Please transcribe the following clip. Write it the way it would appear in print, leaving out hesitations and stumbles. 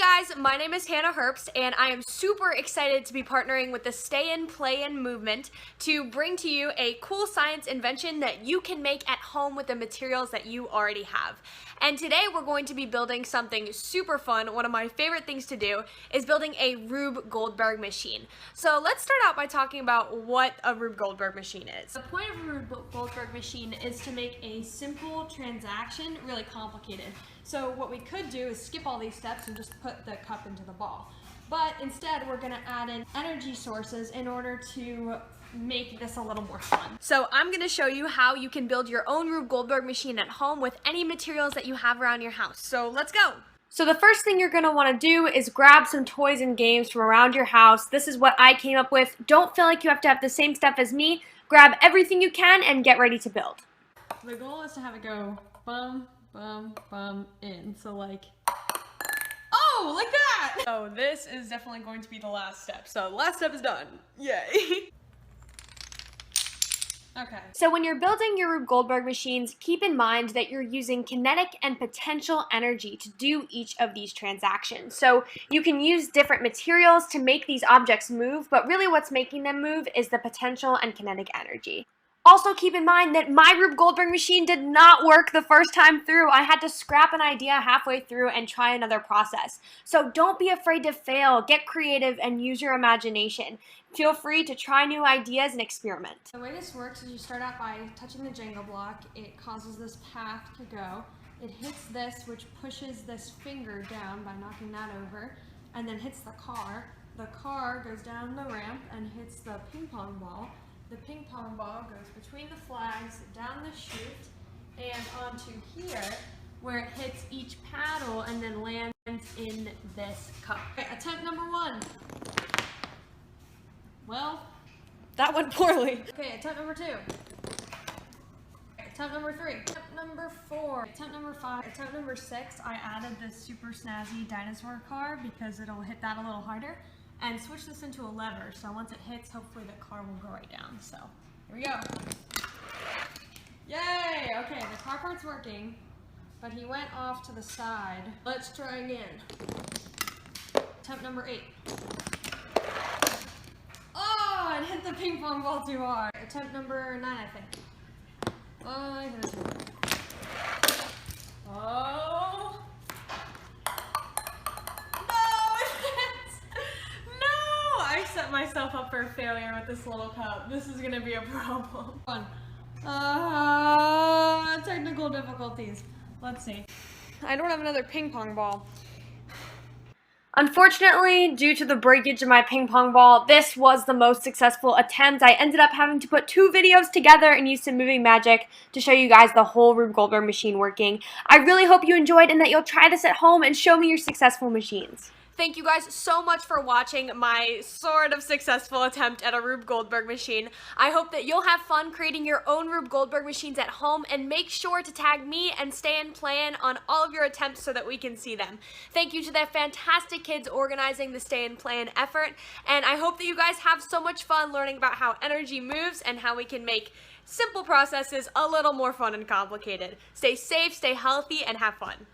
Guys, my name is Hannah Herbst, and I am super excited to be partnering with the Stay In, Play In movement to bring to you a cool science invention that you can make at home with the materials that you already have. And today we're going to be building something super fun. One of my favorite things to do is building a Rube Goldberg machine. So let's start out by talking about what a Rube Goldberg machine is. The point of a Rube Goldberg machine is to make a simple transaction really complicated. So what we could do is skip all these steps and just put the cup into the ball. But instead, we're going to add in energy sources in order to make this a little more fun. So I'm going to show you how you can build your own Rube Goldberg machine at home with any materials that you have around your house. So let's go! So the first thing you're going to want to do is grab some toys and games from around your house. This is what I came up with. Don't feel like you have to have the same stuff as me. Grab everything you can and get ready to build. The goal is to have it go bum, bum, bum, in. So like, oh, like that! So this is definitely going to be the last step. So the last step is done. Yay! Okay. So when you're building your Rube Goldberg machines, keep in mind that you're using kinetic and potential energy to do each of these transactions. So you can use different materials to make these objects move, but really what's making them move is the potential and kinetic energy. Also keep in mind that my Rube Goldberg machine did not work the first time through. I had to scrap an idea halfway through and try another process. So don't be afraid to fail, get creative, and use your imagination. Feel free to try new ideas and experiment. The way this works is you start out by touching the Jenga block. It causes this path to go. It hits this, which pushes this finger down by knocking that over, and then hits the car. The car goes down the ramp and hits the ping pong ball. The ping pong ball goes between the flags, down the chute, and onto here, where it hits each paddle and then lands in this cup. Okay, attempt number 1. Well, that went poorly. Okay, attempt number 2. Attempt number 3. Attempt number 4. Attempt number 5. Attempt number 6, I added this super snazzy dinosaur car because it'll hit that a little harder. And switch this into a lever, so once it hits, hopefully the car will go right down. So, here we go. Yay! Okay, the car part's working, but he went off to the side. Let's try again. Attempt number 8. Oh, it hit the ping pong ball too hard. Attempt number 9, I think. Oh, it doesn't work. Oh. Set myself up for failure with this little cup. This is gonna be a problem. Technical difficulties. Let's see. I don't have another ping pong ball. Unfortunately, due to the breakage of my ping pong ball, this was the most successful attempt. I ended up having to put 2 videos together and use some moving magic to show you guys the whole Rube Goldberg machine working. I really hope you enjoyed and that you'll try this at home and show me your successful machines. Thank you guys so much for watching my sort of successful attempt at a Rube Goldberg machine. I hope that you'll have fun creating your own Rube Goldberg machines at home, and make sure to tag me and Stay In, Play In on all of your attempts so that we can see them. Thank you to the fantastic kids organizing the Stay In, Play In effort, and I hope that you guys have so much fun learning about how energy moves and how we can make simple processes a little more fun and complicated. Stay safe, stay healthy, and have fun.